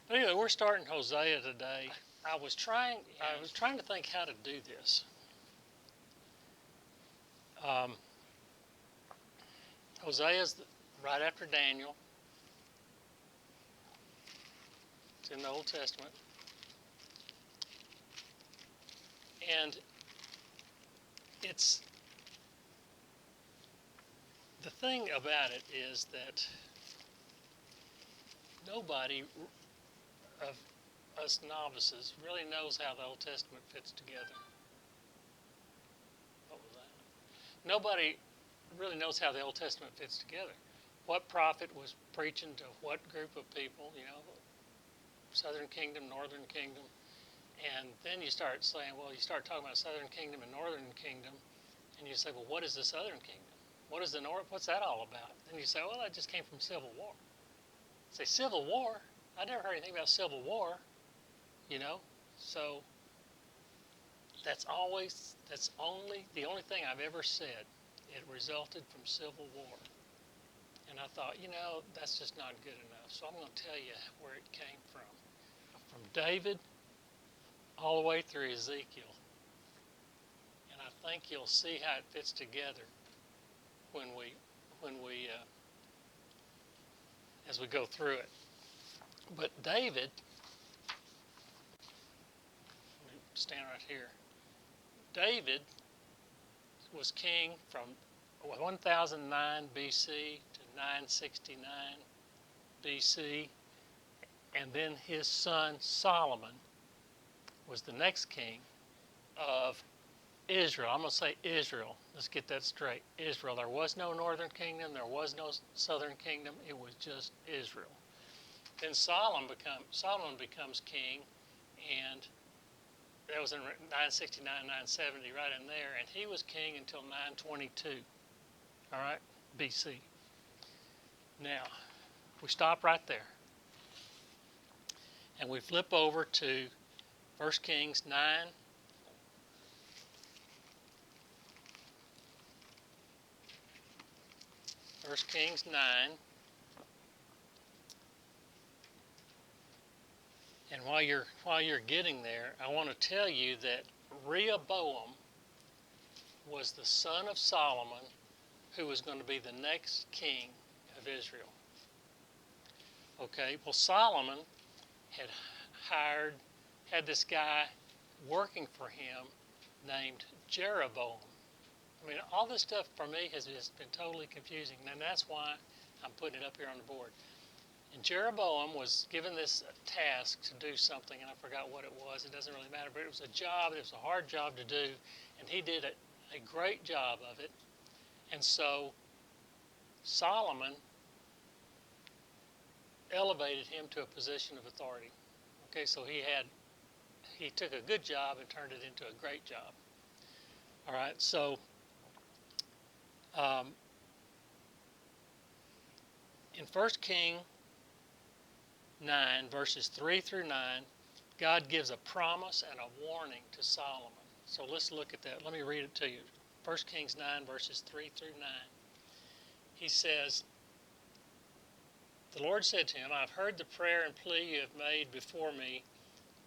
But anyway, we're starting Hosea today. I was trying. I was trying to think how to do this. Um, Hosea's right after Daniel. It's in the Old Testament. And it's the thing about it is that nobody of us novices really knows how the Old Testament fits together. What was that? Nobody really knows how the Old Testament fits together. What prophet was preaching to what group of people, Southern Kingdom, Northern Kingdom. And then you start saying, well, you start talking about Southern Kingdom and Northern Kingdom, and you say, well, what is the Southern Kingdom? What is the North? What's that all about? Then you say, well, that just came from Civil War. Say, Civil War? I never heard anything about Civil War, So that's only the only thing I've ever said. It resulted from Civil War. And I thought, that's just not good enough. So I'm going to tell you where it came from. From David all the way through Ezekiel. And I think you'll see how it fits together when we as we go through it. But David, let me stand right here. David was king from 1009 BC to 969 BC, and then his son Solomon was the next king of Israel. I'm going to say Israel. Let's get that straight. Israel. There was no northern kingdom. There was no southern kingdom. It was just Israel. Then Solomon becomes king, and that was in 969, 970, right in there, and he was king until 922, all right, BC. Now, we stop right there, and we flip over to 1 Kings 9. 1 Kings 9. And while you're getting there, I want to tell you that Rehoboam was the son of Solomon, who was going to be the next king of Israel. Okay, well, Solomon had this guy working for him named Jeroboam. I mean, all this stuff for me has just been totally confusing, and that's why I'm putting it up here on the board. And Jeroboam was given this task to do something, and I forgot what it was. It doesn't really matter, but it was a job. It was a hard job to do, and he did a great job of it. And so Solomon elevated him to a position of authority. Okay, so he took a good job and turned it into a great job. All right, so in 1 King 9, verses 3 through 9, God gives a promise and a warning to Solomon. So let's look at that. Let me read it to you. 1 Kings 9, verses 3 through 9. He says, the Lord said to him, I have heard the prayer and plea you have made before me.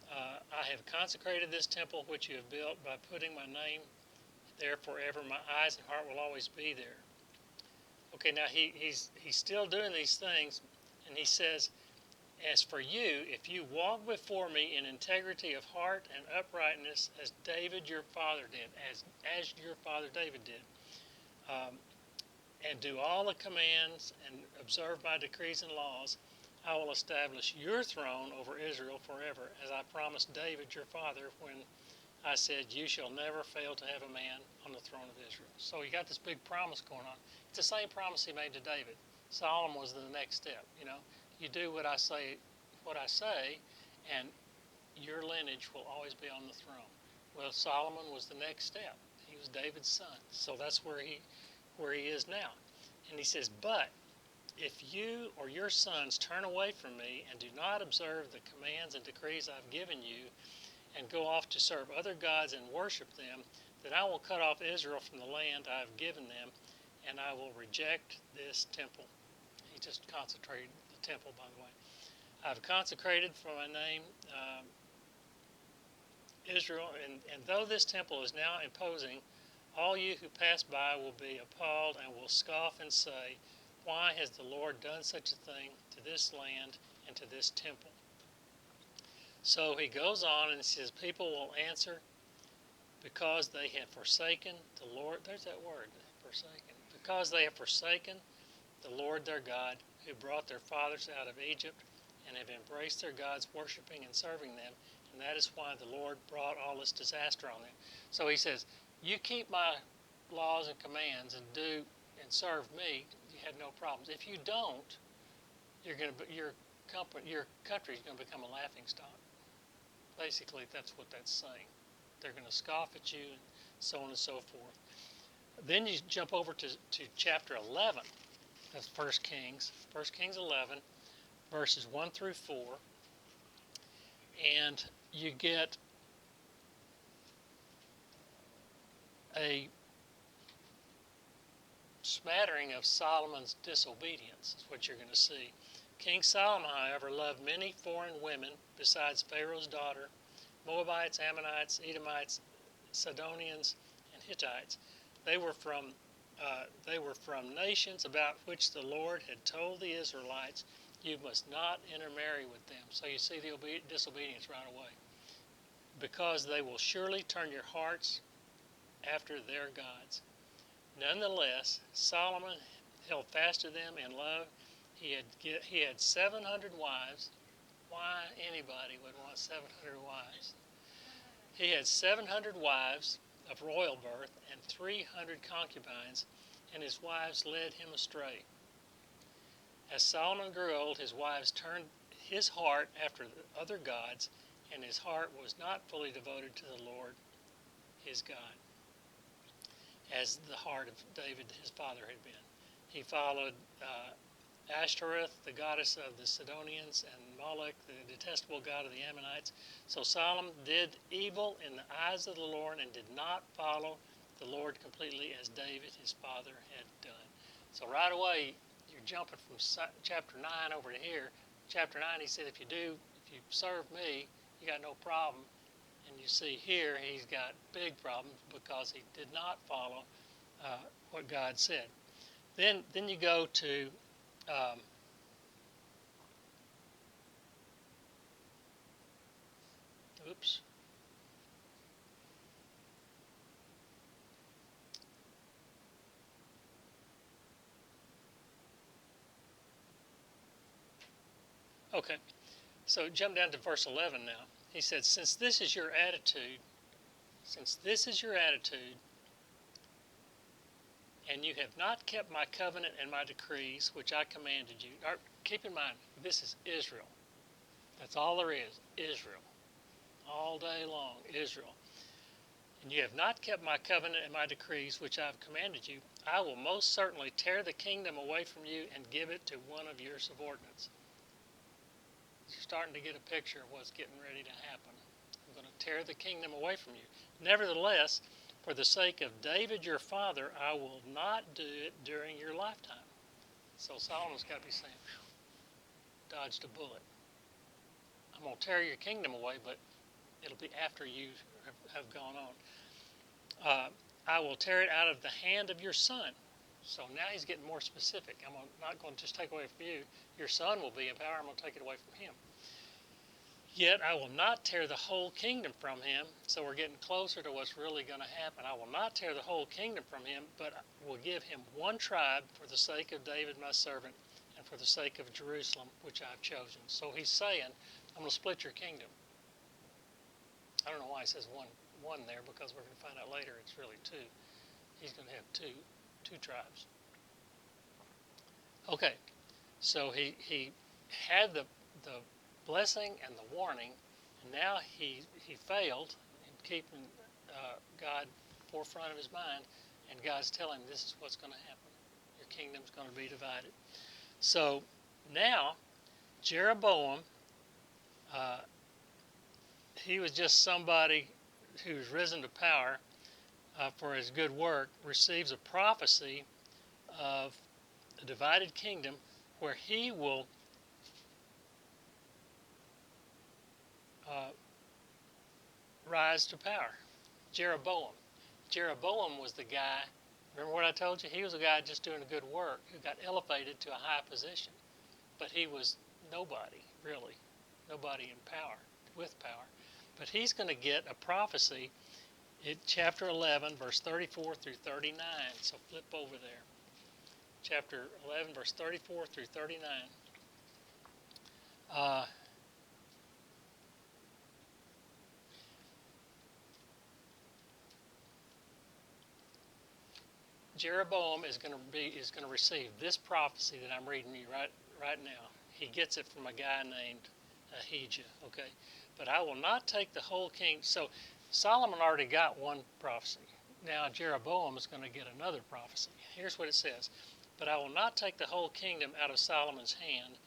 I have consecrated this temple which you have built by putting my name there forever. My eyes and heart will always be there. Okay, now he's still doing these things, and he says, as for you, if you walk before me in integrity of heart and uprightness, as David your father did, as your father David did, and do all the commands and observe my decrees and laws, I will establish your throne over Israel forever, as I promised David your father when I said, you shall never fail to have a man on the throne of Israel. So you got this big promise going on. It's the same promise he made to David. Solomon was the next step, You do what I say, and your lineage will always be on the throne. Well, Solomon was the next step. He was David's son. So that's where he is now. And he says, but if you or your sons turn away from me and do not observe the commands and decrees I've given you and go off to serve other gods and worship them, then I will cut off Israel from the land I have given them, and I will reject this temple. He just concentrated the temple, by the way. I've consecrated for my name Israel, and though this temple is now imposing, all you who pass by will be appalled and will scoff and say, why has the Lord done such a thing to this land and to this temple? So he goes on and says, people will answer, because they have forsaken the Lord. There's that word, forsaken. Because they have forsaken the Lord their God, who brought their fathers out of Egypt, and have embraced their gods, worshiping and serving them. And that is why the Lord brought all this disaster on them. So he says, you keep my laws and commands and do and serve me, you had no problems. If you don't, your country is going to become a laughing stock. Basically, that's what that's saying. They're going to scoff at you, and so on and so forth. Then you jump over to chapter 11 of 1 Kings. 1 Kings 11, verses 1 through 4. And you get a smattering of Solomon's disobedience, is what you're going to see. King Solomon, however, loved many foreign women besides Pharaoh's daughter, Moabites, Ammonites, Edomites, Sidonians, and Hittites. They were from nations about which the Lord had told the Israelites, you must not intermarry with them. So you see the disobedience right away. Because they will surely turn your hearts after their gods. Nonetheless, Solomon held fast to them in love. He had 700 wives. Why anybody would want 700 wives? He had 700 wives of royal birth and 300 concubines, and his wives led him astray. As Solomon grew old, his wives turned his heart after the other gods, and his heart was not fully devoted to the Lord his God, as the heart of David his father had been. He followed Ashtoreth, the goddess of the Sidonians, and Moloch, the detestable god of the Ammonites. So Solomon did evil in the eyes of the Lord and did not follow the Lord completely as David his father had done. So right away, you're jumping from chapter 9 over to here. Chapter 9, he said, if you serve me, you got no problem. And you see here, he's got big problems because he did not follow what God said. Then you go to oops. Okay, so jump down to verse 11 now. He said, since this is your attitude, and you have not kept my covenant and my decrees, which I commanded you. Keep in mind, this is Israel. That's all there is, Israel. All day long, Israel. And you have not kept my covenant and my decrees, which I have commanded you, I will most certainly tear the kingdom away from you and give it to one of your subordinates. You're starting to get a picture of what's getting ready to happen. I'm going to tear the kingdom away from you. Nevertheless, for the sake of David your father, I will not do it during your lifetime. So Solomon's got to be saying, dodged a bullet. I'm going to tear your kingdom away, but it'll be after you have gone on. I will tear it out of the hand of your son. So now he's getting more specific. I'm not going to just take away from you. Your son will be in power. I'm going to take it away from him. Yet I will not tear the whole kingdom from him. So we're getting closer to what's really going to happen. I will not tear the whole kingdom from him, but will give him one tribe for the sake of David my servant and for the sake of Jerusalem, which I've chosen. So he's saying, I'm going to split your kingdom. I don't know why he says one there, because we're going to find out later it's really two. He's going to have two tribes. Okay, so he had the blessing and the warning, and now he failed in keeping God forefront of his mind, and God's telling him this is what's going to happen. Your kingdom's going to be divided. So now Jeroboam, he was just somebody who's risen to power for his good work, receives a prophecy of a divided kingdom where he will uh, rise to power? Jeroboam. Jeroboam was the guy, remember what I told you? He was a guy just doing a good work who got elevated to a high position. But he was nobody, really. Nobody in power, with power. But he's going to get a prophecy in chapter 11, verse 34 through 39. So flip over there. Chapter 11, verse 34 through 39. Uh, Jeroboam is going to receive this prophecy that I'm reading you right now. He gets it from a guy named Ahijah. Okay, but I will not take the whole king. So Solomon already got one prophecy. Now Jeroboam is going to get another prophecy. Here's what it says: But I will not take the whole kingdom out of Solomon's hand.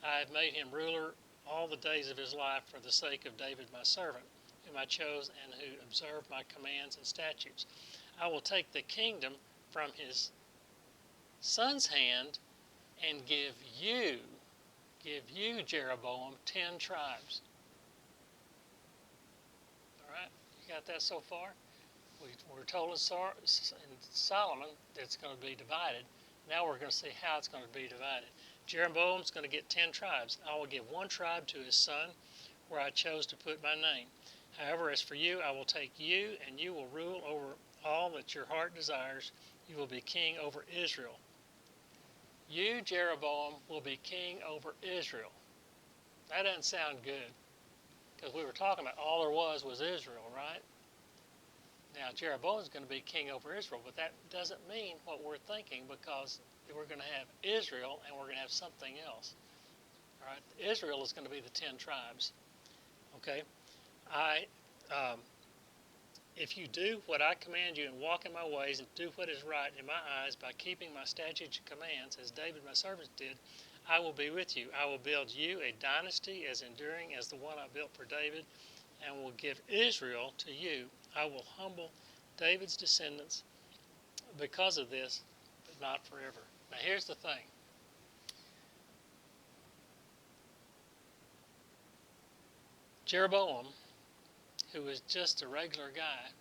I have made him ruler all the days of his life for the sake of David my servant, whom I chose and who observed my commands and statutes. I will take the kingdom from his son's hand and give you, Jeroboam, 10 tribes. All right, you got that so far? We're told in Solomon that it's going to be divided. Now we're going to see how it's going to be divided. Jeroboam's going to get 10 tribes. I will give one tribe to his son, where I chose to put my name. However, as for you, I will take you, and you will rule over all that your heart desires. You will be king over Israel. You, Jeroboam, will be king over Israel. That doesn't sound good, because we were talking about all there was Israel, right? Now, Jeroboam is going to be king over Israel, but that doesn't mean what we're thinking, because we're going to have Israel and we're going to have something else. All right, Israel is going to be the 10 tribes. Okay, if you do what I command you and walk in my ways and do what is right in my eyes by keeping my statutes and commands, as David my servant did, I will be with you. I will build you a dynasty as enduring as the one I built for David, and will give Israel to you. I will humble David's descendants because of this, but not forever. Now here's the thing. Jeroboam, who is just a regular guy,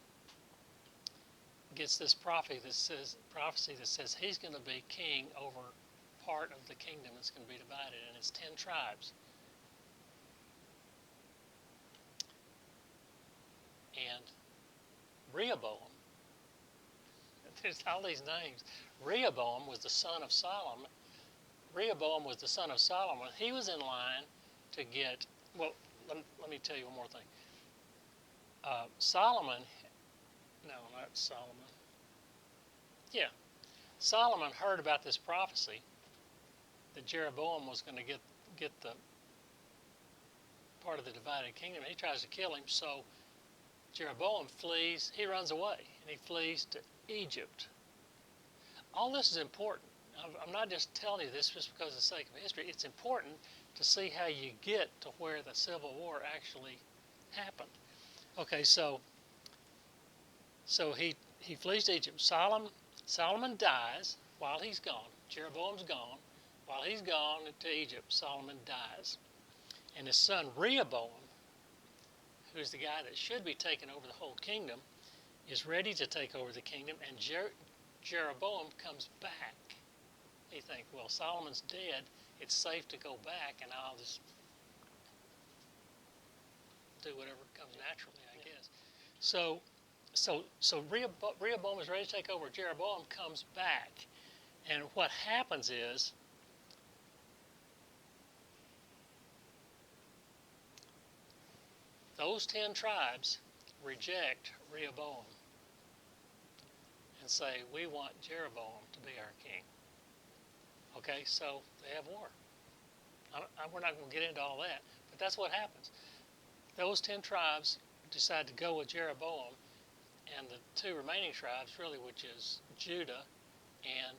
gets this prophecy that says he's going to be king over part of the kingdom that's going to be divided, and it's 10 tribes. And Rehoboam, there's all these names. Rehoboam was the son of Solomon. Rehoboam was the son of Solomon. He was in line to get, well, let me tell you one more thing. Solomon heard about this prophecy that Jeroboam was going to get the part of the divided kingdom. He tries to kill him, so Jeroboam flees. He runs away, and he flees to Egypt. All this is important. I'm not just telling you this just because of the sake of history. It's important to see how you get to where the Civil War actually happened. Okay, so he flees to Egypt. Solomon dies while he's gone. Jeroboam's gone. While he's gone to Egypt, Solomon dies. And his son Rehoboam, who's the guy that should be taking over the whole kingdom, is ready to take over the kingdom, and Jeroboam comes back. He thinks, well, Solomon's dead. It's safe to go back, and I'll just do whatever comes naturally, I guess. So Rehoboam is ready to take over. Jeroboam comes back. And what happens is those 10 tribes reject Rehoboam and say, we want Jeroboam to be our king. Okay, so they have war. We're not going to get into all that, but that's what happens. Those 10 tribes decide to go with Jeroboam, and the 2 remaining tribes, really, which is Judah and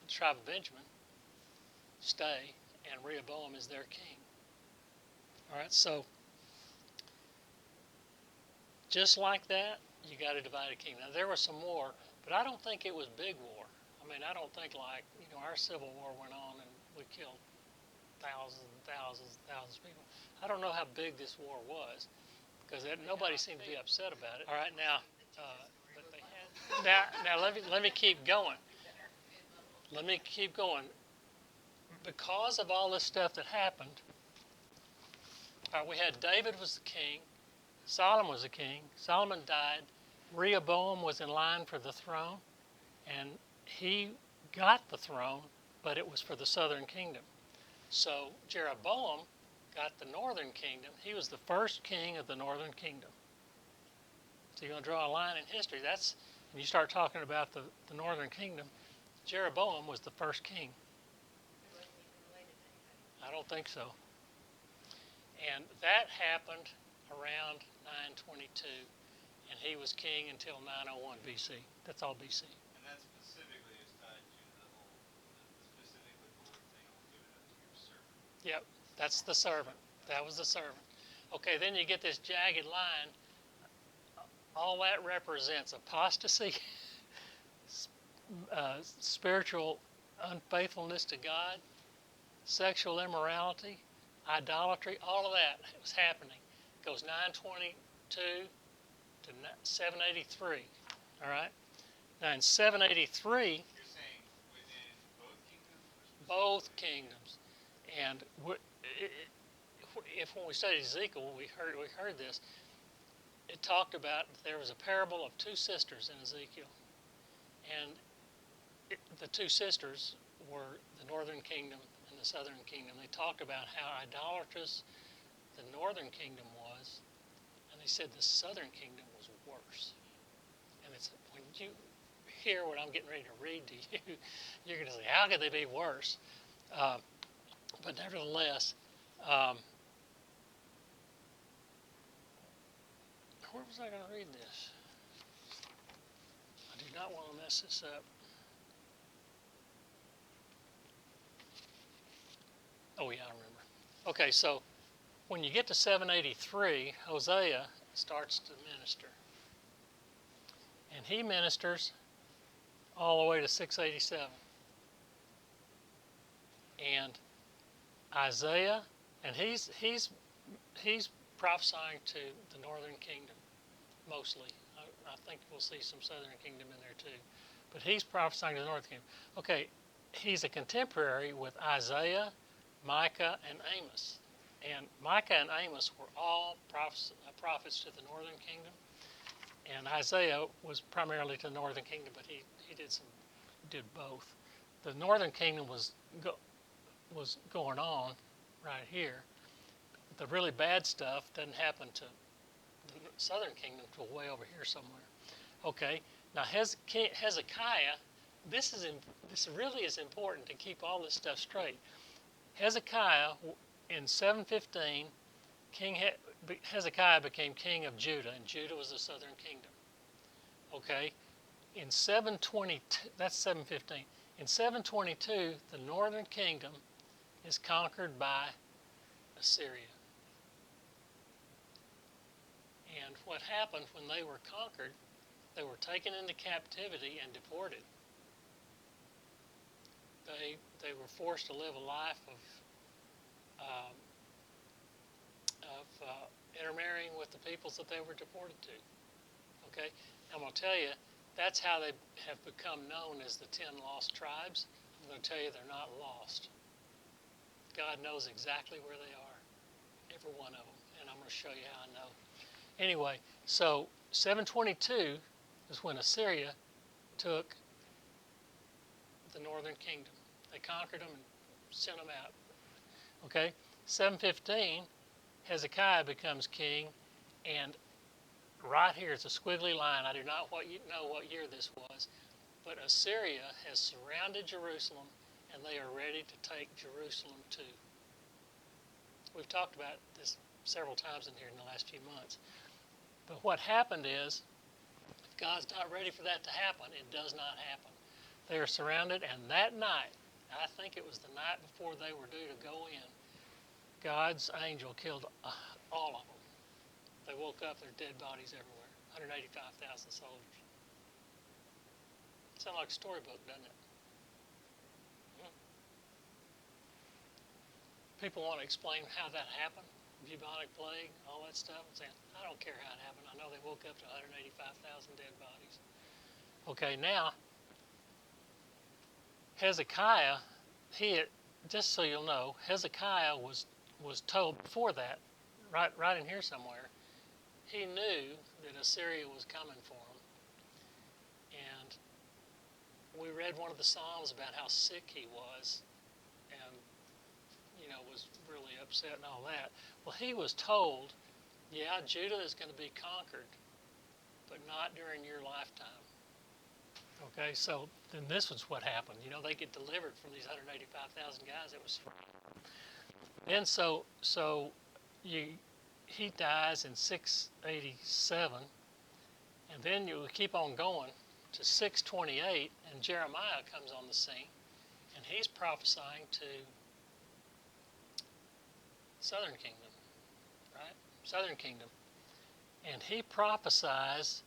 the tribe of Benjamin, stay, and Rehoboam is their king. All right, so just like that, you got a divided kingdom. Now, there was some war, but I don't think it was big war. I mean, I don't think like, our Civil War went on and we killed thousands and thousands and thousands of people. I don't know how big this war was because nobody seemed to be upset about it. All right, now, but they had, now let me keep going. Let me keep going. Because of all this stuff that happened, we had David was the king, Solomon was the king. Solomon died. Rehoboam was in line for the throne, and he got the throne, but it was for the southern kingdom. So Jeroboam got the northern kingdom. He was the first king of the northern kingdom. So you're going to draw a line in history. That's when you start talking about the northern kingdom. Jeroboam was the first king. He wasn't even related to anybody. I don't think so. And that happened around 922, and he was king until 901 BC. That's all BC. And that specifically is tied to specifically the Lord saying, I'll give it up to your servant. Yep, that's the servant. That was the servant. Okay, then you get this jagged line. All that represents apostasy, spiritual unfaithfulness to God, sexual immorality, idolatry, all of that was happening. It goes 922 to 783, all right? Now in 783, You're saying within both kingdoms? both kingdoms. And if when we studied Ezekiel, we heard this, it talked about there was a parable of two sisters in Ezekiel. And the two sisters were the northern kingdom and the southern kingdom. They talked about how idolatrous the northern kingdom was, and they said the southern kingdom was worse. And it's when you hear what I'm getting ready to read to you, you're going to say, how could they be worse? But nevertheless, where was I going to read this? I do not want to mess this up. Oh, yeah, I remember. Okay, so when you get to 783, Hosea starts to minister. And he ministers all the way to 687. And Isaiah, and he's prophesying to the northern kingdom, mostly. I think we'll see some southern kingdom in there too. But he's prophesying to the northern kingdom. Okay, he's a contemporary with Isaiah, Micah, and Amos. And Micah and Amos were all prophets to the northern kingdom. And Isaiah was primarily to the northern kingdom, but he did both. The northern kingdom was going on right here. The really bad stuff doesn't happen to the southern kingdom till way over here somewhere. Okay, now Hezekiah, this really is important to keep all this stuff straight. Hezekiah, in 715, Hezekiah became king of Judah, and Judah was the southern kingdom. Okay, in 722, that's 715. In 722, the northern kingdom is conquered by Assyria. And what happened when they were conquered, they were taken into captivity and deported. They were forced to live a life of intermarrying with the peoples that they were deported to. Okay, I'm going to tell you, that's how they have become known as the 10 lost tribes. I'm going to tell you they're not lost. God knows exactly where they are, every one of them, and I'm going to show you how I know. Anyway, so 722 is when Assyria took the northern kingdom. They conquered them and sent them out. Okay, 715, Hezekiah becomes king, and right here is a squiggly line. I do not know what year this was, but Assyria has surrounded Jerusalem, and they are ready to take Jerusalem too. We've talked about this several times in here in the last few months. But what happened is, if God's not ready for that to happen, it does not happen. They are surrounded, and that night, I think it was the night before they were due to go in, God's angel killed all of them. They woke up, there's dead bodies everywhere. 185,000 soldiers. Sounds like a storybook, doesn't it? people want to explain how that happened, bubonic plague, all that stuff, and saying, I don't care how it happened. I know they woke up to 185,000 dead bodies. Okay, now, Hezekiah, just so you'll know, Hezekiah was told before that, right in here somewhere, he knew that Assyria was coming for him. And we read one of the Psalms about how sick he was and, was really upset and all that. Well, he was told, yeah, Judah is going to be conquered, but not during your lifetime. Okay, so then this was what happened. They get delivered from these 185,000 guys. It was then he dies in 687, and then you keep on going to 628, and Jeremiah comes on the scene, and he's prophesying to Southern Kingdom, right? Southern Kingdom, and he prophesies.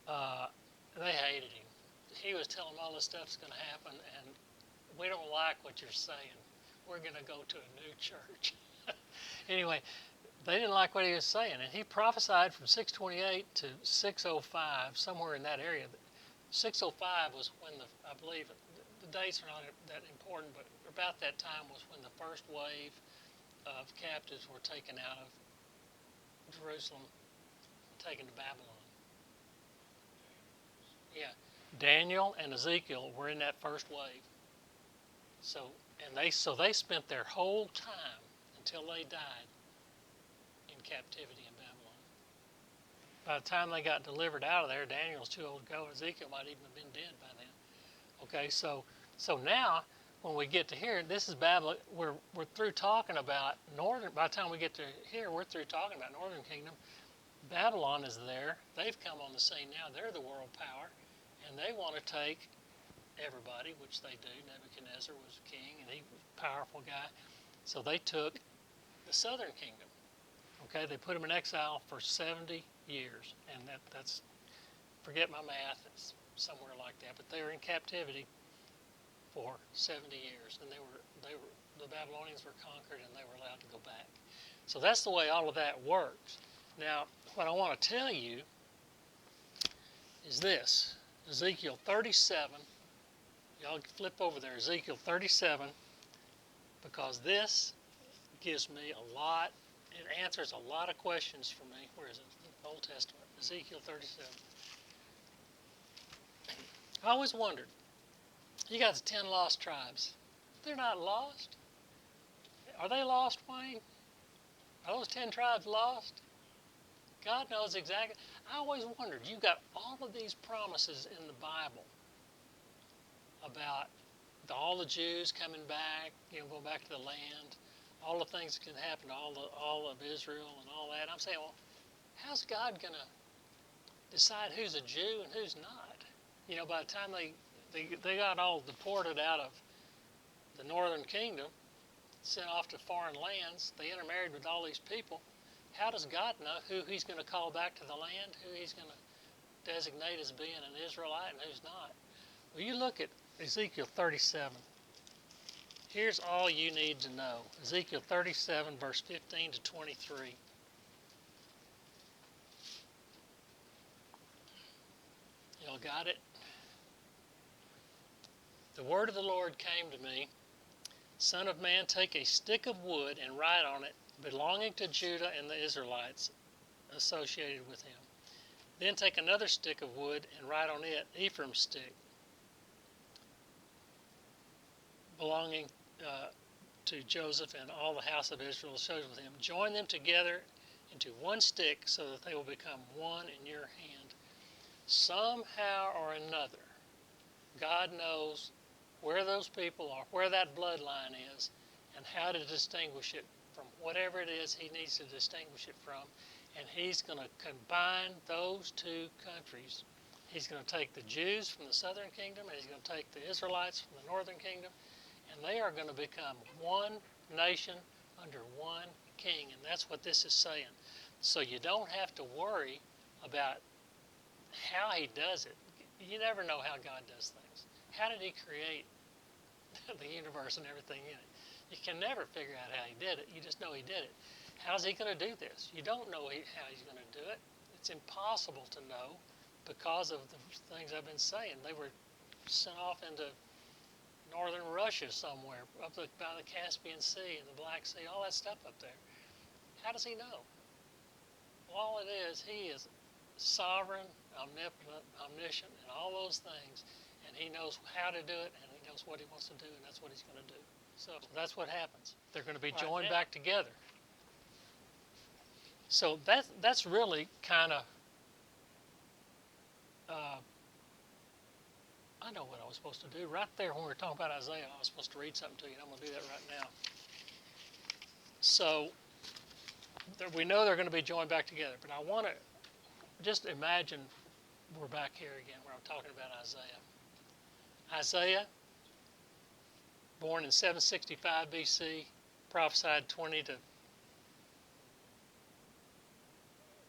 They hated him. He was telling them all this stuff's going to happen, and we don't like what you're saying. We're going to go to a new church. Anyway, they didn't like what he was saying, and he prophesied from 628 to 605, somewhere in that area. 605 was when I believe, the dates are not that important, but about that time was when the first wave of captives were taken out of Jerusalem, taken to Babylon. Yeah, Daniel and Ezekiel were in that first wave. So they spent their whole time until they died in captivity in Babylon. By the time they got delivered out of there, Daniel was too old to go. Ezekiel might even have been dead by then. Okay, so now when we get to here, this is Babylon. We're through talking about northern. By the time we get to here, we're through talking about Northern Kingdom. Babylon is there. They've come on the scene now. They're the world power, and they want to take everybody, which they do. Nebuchadnezzar was king, and he was a powerful guy. So they took the Southern Kingdom. Okay, they put them in exile for 70 years, and that's forget my math. It's somewhere like that. But they were in captivity for 70 years, and the Babylonians were conquered, and they were allowed to go back. So that's the way all of that works. Now, what I want to tell you is this: Ezekiel 37. Y'all flip over there, Ezekiel 37, because this gives me it answers a lot of questions for me. Where is it? Old Testament, Ezekiel 37. I always wondered, you got the 10 lost tribes. They're not lost. Are they lost, Wayne? Are those 10 tribes lost? God knows exactly. I always wondered, you've got all of these promises in the Bible about all the Jews coming back, going back to the land, all the things that can happen to all of Israel and all that. I'm saying, well, how's God going to decide who's a Jew and who's not? By the time they got all deported out of the Northern Kingdom, sent off to foreign lands, they intermarried with all these people. How does God know who he's going to call back to the land, who he's going to designate as being an Israelite and who's not? Well, you look at Ezekiel 37. Here's all you need to know. Ezekiel 37, verse 15 to 23. Y'all got it? The word of the Lord came to me, Son of man, take a stick of wood and write on it, belonging to Judah and the Israelites associated with him. Then take another stick of wood and write on it, Ephraim's stick, belonging to Joseph and all the house of Israel associated with him. Join them together into one stick so that they will become one in your hand. Somehow or another, God knows where those people are, where that bloodline is, and how to distinguish it from whatever it is he needs to distinguish it from. And he's going to combine those two countries. He's going to take the Jews from the southern kingdom, and he's going to take the Israelites from the northern kingdom, and they are going to become one nation under one king. And that's what this is saying. So you don't have to worry about how he does it. You never know how God does things. How did he create the universe and everything in it? You can never figure out how he did it. You just know he did it. How's he going to do this? You don't know how he's going to do it. It's impossible to know because of the things I've been saying. They were sent off into northern Russia somewhere, by the Caspian Sea and the Black Sea, all that stuff up there. How does he know? Well, all it is, he is sovereign, omnipotent, omniscient, and all those things, and he knows how to do it, and he knows what he wants to do, and that's what he's going to do. So that's what happens. They're going to be joined back together. So that's really kind of, I know what I was supposed to do. Right there when we were talking about Isaiah, I was supposed to read something to you, and I'm going to do that right now. So we know they're going to be joined back together, but I want to just imagine we're back here again where I'm talking about Isaiah. Isaiah, born in 765 BC, prophesied 20 to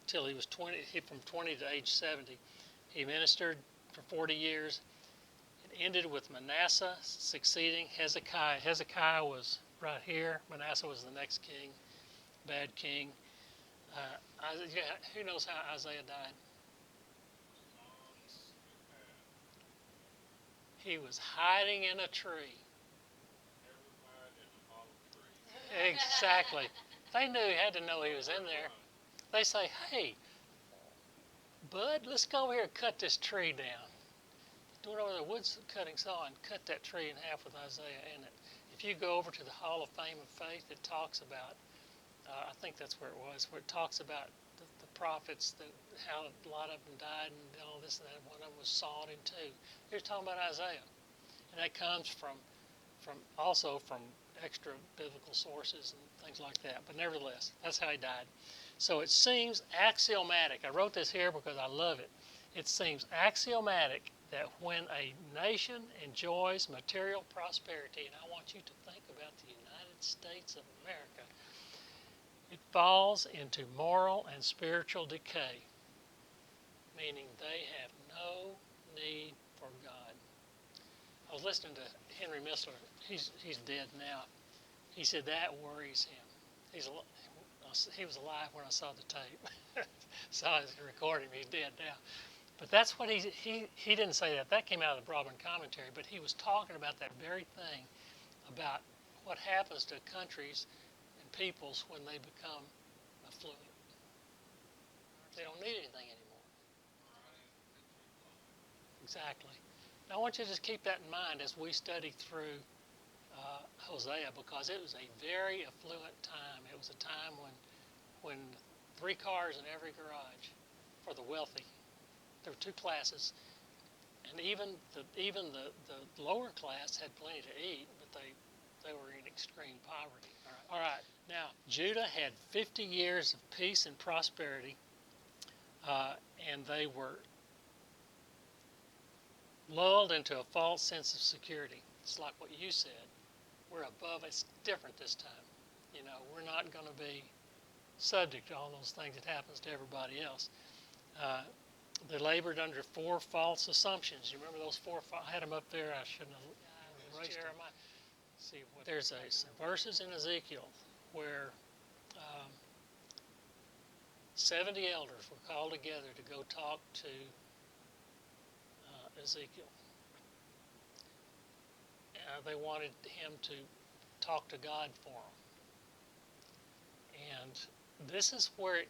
till he was 20, from 20 to age 70. He ministered for 40 years. It ended with Manasseh succeeding Hezekiah. Hezekiah was right here. Manasseh was the next king, bad king. Who knows how Isaiah died? He was hiding in a tree. Exactly. They knew, had to know he was in there. They say, hey, bud, let's go over here and cut this tree down. Do it over the wood cutting saw and cut that tree in half with Isaiah in it. If you go over to the Hall of Fame of Faith, it talks about, I think that's where it was, where it talks about the prophets, how a lot of them died and all this and that. One of them was sawed in two. Here's talking about Isaiah. And that comes from extra biblical sources and things like that. But nevertheless, that's how he died. So it seems axiomatic. I wrote this here because I love it. It seems axiomatic that when a nation enjoys material prosperity, and I want you to think about the United States of America, it falls into moral and spiritual decay, meaning they have no need for God. I was listening to Henry Missler. He's dead now. He said that worries him. He was alive when I saw the tape. Saw his recording. He's dead now. But that's what he didn't say that. That came out of the Broadman commentary. But he was talking about that very thing, about what happens to countries and peoples when they become affluent. They don't need anything anymore. Exactly. Now I want you to just keep that in mind as we study through Hosea, because it was a very affluent time. It was a time when 3 cars in every garage for the wealthy. There were 2 classes, and even the lower class had plenty to eat, but they were in extreme poverty. All right. Now Judah had 50 years of peace and prosperity, and they were lulled into a false sense of security. It's like what you said. We're above. It's different this time. You know, we're not going to be subject to all those things that happens to everybody else. They labored under 4 false assumptions. You remember those 4? I had them up there. I shouldn't have erased them. See, there's some verses in Ezekiel where 70 elders were called together to go talk to Ezekiel. They wanted him to talk to God for them. And this is where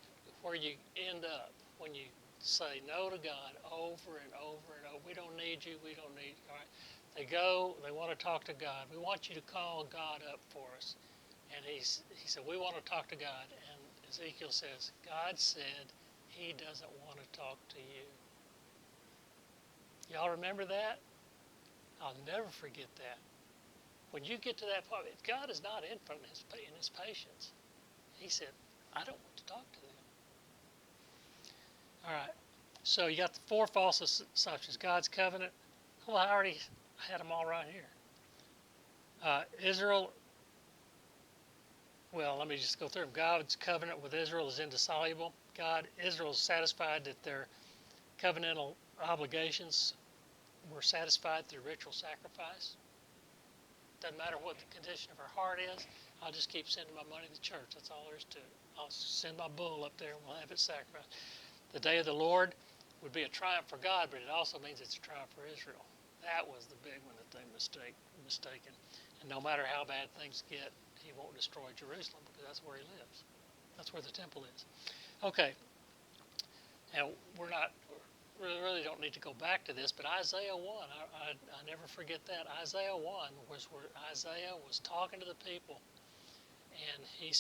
you end up when you say no to God over and over and over. We don't need you. We don't need you. All right. They go. They want to talk to God. We want you to call God up for us. And he said, we want to talk to God. And Ezekiel says, God said he doesn't want to talk to you. Y'all remember that? I'll never forget that. When you get to that point, God is not infinite in his patience. He said, I don't want to talk to them. All right. So you got the 4 false assumptions. God's covenant. Well, I already had them all right here. Israel. Well, let me just go through them. God's covenant with Israel is indissoluble. Israel is satisfied that their covenantal obligations were satisfied through ritual sacrifice. doesn't matter what the condition of her heart is. I'll just keep sending my money to the church. That's all there is to it. I'll send my bull up there and we'll have it sacrificed. The day of the Lord would be a triumph for God, but it also means it's a triumph for Israel. That was the big one that they mistaken. And no matter how bad things get, he won't destroy Jerusalem because that's where he lives. That's where the temple is. Okay. Now, really don't need to go back to this, but Isaiah 1, I never forget that. Isaiah 1 was where Isaiah was talking to the people, and he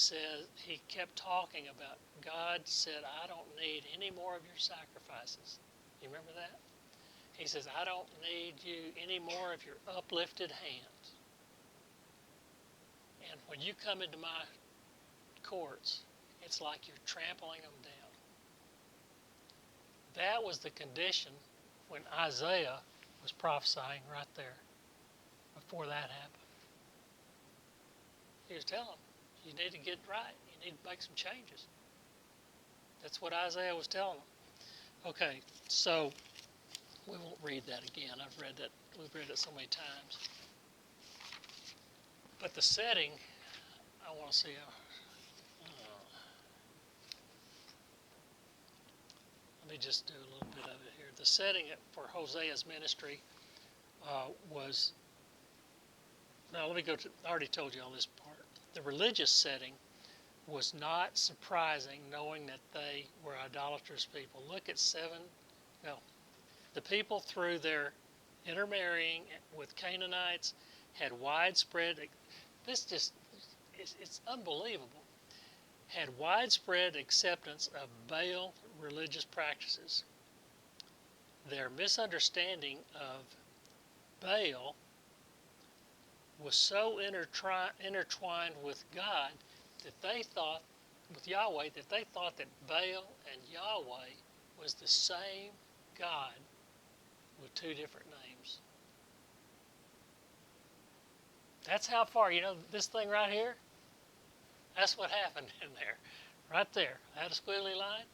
kept talking about, God said, I don't need any more of your sacrifices. You remember that? He says, I don't need you any more of your uplifted hands. And when you come into my courts, it's like you're trampling them down. That was the condition when Isaiah was prophesying right there before that happened. He was telling them, you need to get right. You need to make some changes. That's what Isaiah was telling them. Okay, so we won't read that again. We've read it so many times. But the setting, I want to see let me just do a little bit of it here. The setting for Hosea's ministry was, now let me go to, I already told you all this part. The religious setting was not surprising, knowing that they were idolatrous people. Look at the people through their intermarrying with Canaanites had widespread, it's unbelievable, had widespread acceptance of Baal religious practices. Their misunderstanding of Baal was so intertwined with God that they thought, with Yahweh, that they thought that Baal and Yahweh was the same God with two different names. That's how far, this thing right here, that's what happened in there. Right there. I had a squiggly line.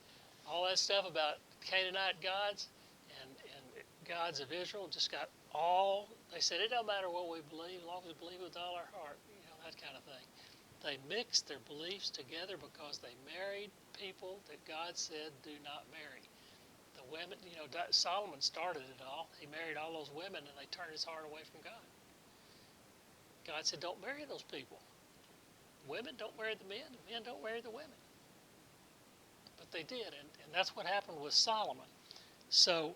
All that stuff about Canaanite gods and gods of Israel just got they said it don't matter what we believe, as long as we believe with all our heart, that kind of thing. They mixed their beliefs together because they married people that God said do not marry. The women, Solomon started it all. He married all those women and they turned his heart away from God. God said, don't marry those people. Women don't marry the men, and men don't marry the women. But they did, and that's what happened with Solomon. So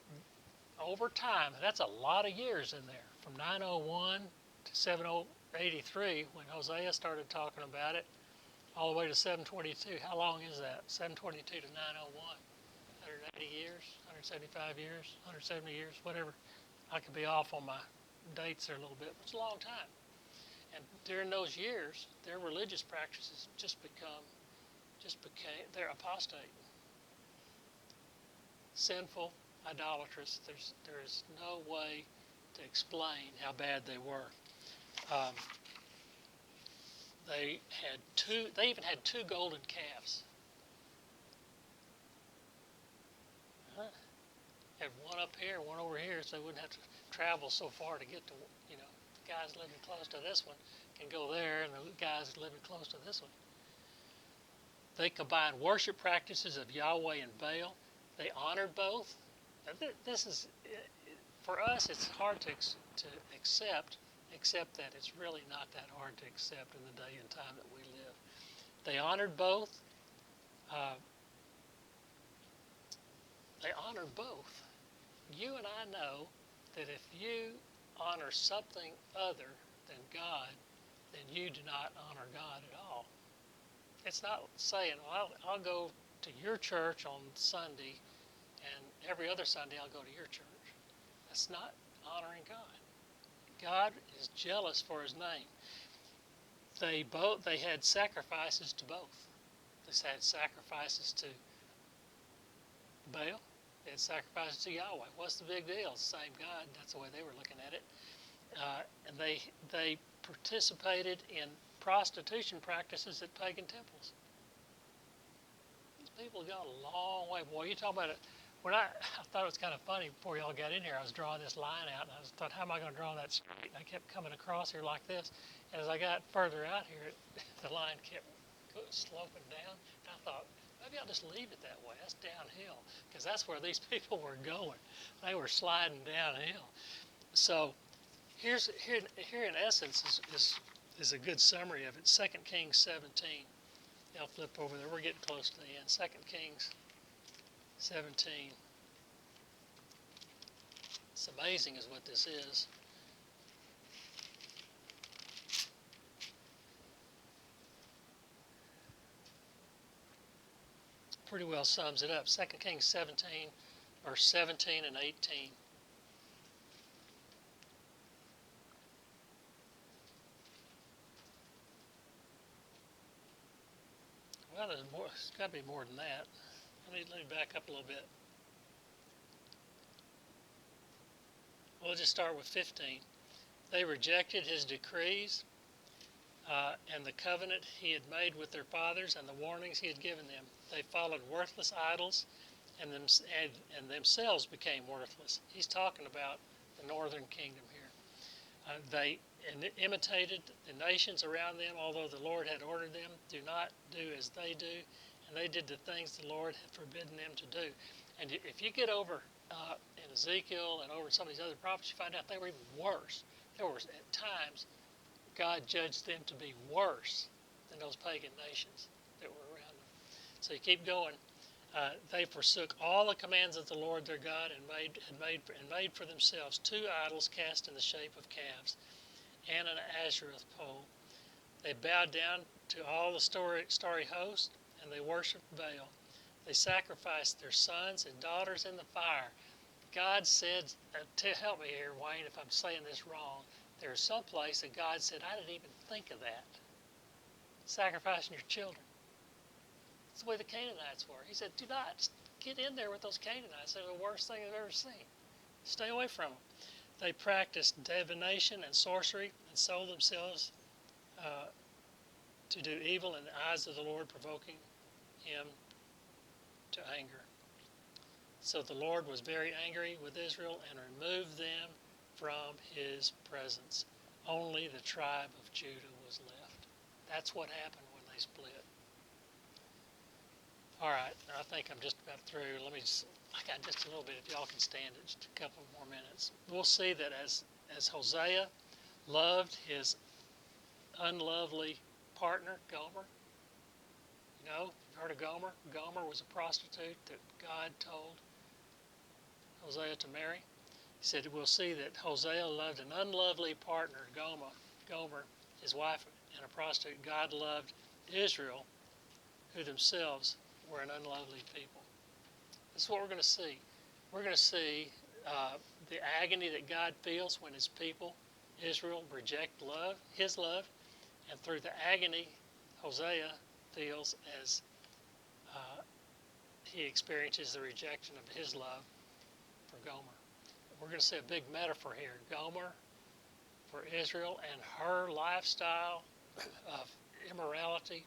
over time, and that's a lot of years in there, from 901 to 783, when Hosea started talking about it, all the way to 722. How long is that? 722 to 901. 180 years, 175 years, 170 years, whatever. I could be off on my dates there a little bit, but it's a long time. And during those years, their religious practices they're apostate. Sinful, idolatrous. There is no way to explain how bad they were. They even had two golden calves. Had one up here, one over here, so they wouldn't have to travel so far to get to, the guys living close to this one can go there, and the guys living close to this one. They combined worship practices of Yahweh and Baal. They honored both. This is, for us, it's hard to accept, except that it's really not that hard to accept in the day and time that we live. They honored both. You and I know that if you honor something other than God, then you do not honor God at all. It's not saying, well, I'll go to your church on Sunday, and every other Sunday I'll go to your church. That's not honoring God. God is jealous for his name. They had sacrifices to both. They had sacrifices to Baal. They had sacrifices to Yahweh. What's the big deal? It's the same God. That's the way they were looking at it. And they participated in prostitution practices at pagan temples. These people have gone a long way. Boy, you talk about I thought it was kind of funny before y'all got in here, I was drawing this line out, and I thought, how am I going to draw that straight? And I kept coming across here like this, and as I got further out here, the line kept sloping down, and I thought, maybe I'll just leave it that way. That's downhill, because that's where these people were going. They were sliding downhill. So here in essence is a good summary of it. 2 Kings 17. Y'all flip over there. We're getting close to the end. 2 Kings 17. It's amazing is what this is. Pretty well sums it up. 2 Kings 17, verse 17 and 18. Well, there's more. It's got to be more than that. Let me back up a little bit. We'll just start with 15. They rejected his decrees and the covenant he had made with their fathers and the warnings he had given them. They followed worthless idols and themselves became worthless. He's talking about the northern kingdom here. They imitated the nations around them, although the Lord had ordered them, do not do as they do, and they did the things the Lord had forbidden them to do. And if you get over in Ezekiel and over some of these other prophets, you find out they were even worse. There was, at times, God judged them to be worse than those pagan nations that were around them. So you keep going. They forsook all the commands of the Lord their God and made for themselves 2 idols cast in the shape of calves and an Asherah pole. They bowed down to all the starry host, and they worshipped Baal. They sacrificed their sons and daughters in the fire. God said, help me here, Wayne, if I'm saying this wrong. There's some place that God said, I didn't even think of that. Sacrificing your children. It's the way the Canaanites were. He said, do not get in there with those Canaanites. They're the worst thing I've ever seen. Stay away from them. They practiced divination and sorcery and sold themselves to do evil in the eyes of the Lord, provoking him to anger. So the Lord was very angry with Israel and removed them from his presence. Only the tribe of Judah was left. That's what happened when they split. All right, I think I'm just about through. I got just a little bit, if y'all can stand it, just a couple more minutes. We'll see that as Hosea loved his unlovely partner, Gomer. You know, you've heard of Gomer? Gomer was a prostitute that God told Hosea to marry. He said, we'll see that Hosea loved an unlovely partner, Gomer, his wife, and a prostitute. God loved Israel, who themselves were an unlovely people. This is what we're going to see. We're going to see the agony that God feels when his people, Israel, reject love, his love, and through the agony Hosea feels as he experiences the rejection of his love for Gomer. We're going to see a big metaphor here. Gomer for Israel and her lifestyle of immorality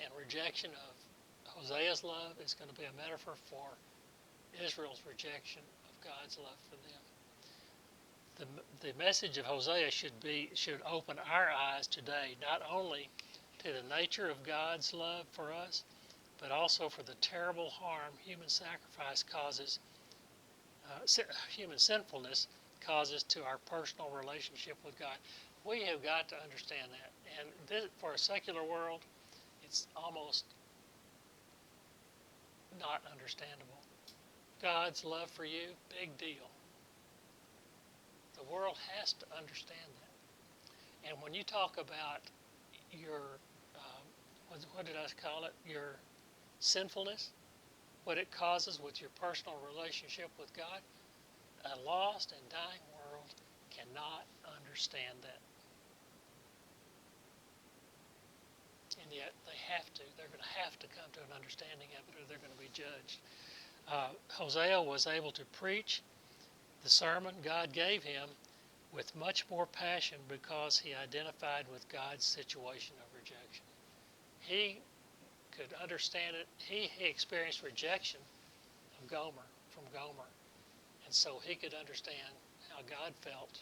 and rejection of Hosea's love is going to be a metaphor for Israel's rejection of God's love for them. The message of Hosea should open our eyes today, not only to the nature of God's love for us, but also for the terrible harm human sacrifice causes, human sinfulness causes to our personal relationship with God. We have got to understand that. And this, for a secular world, it's almost not understandable. God's love for you, big deal. The world has to understand that. And when you talk about your, what did I call it? Your sinfulness, what it causes with your personal relationship with God, a lost and dying world cannot understand that. And yet they have to. They're going to have to come to an understanding of it or they're going to be judged. Hosea was able to preach the sermon God gave him with much more passion because he identified with God's situation of rejection. He could understand it. He experienced rejection Gomer, from Gomer. And so he could understand how God felt.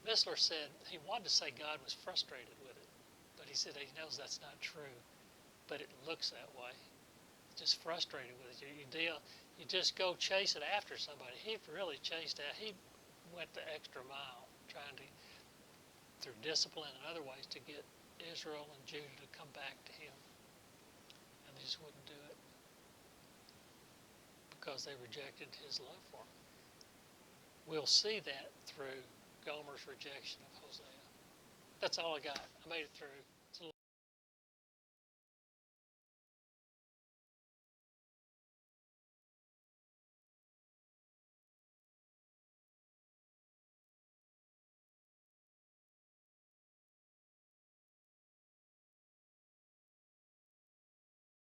Missler said he wanted to say God was frustrated with it, but he said he knows that's not true, but it looks that way. Just frustrated with it. You just go chasing after somebody. He really chased out. He went the extra mile trying to, through discipline and other ways, to get Israel and Judah to come back to him. And they just wouldn't do it because they rejected his love for them. We'll see that through Gomer's rejection of Hosea. That's all I got. I made it through.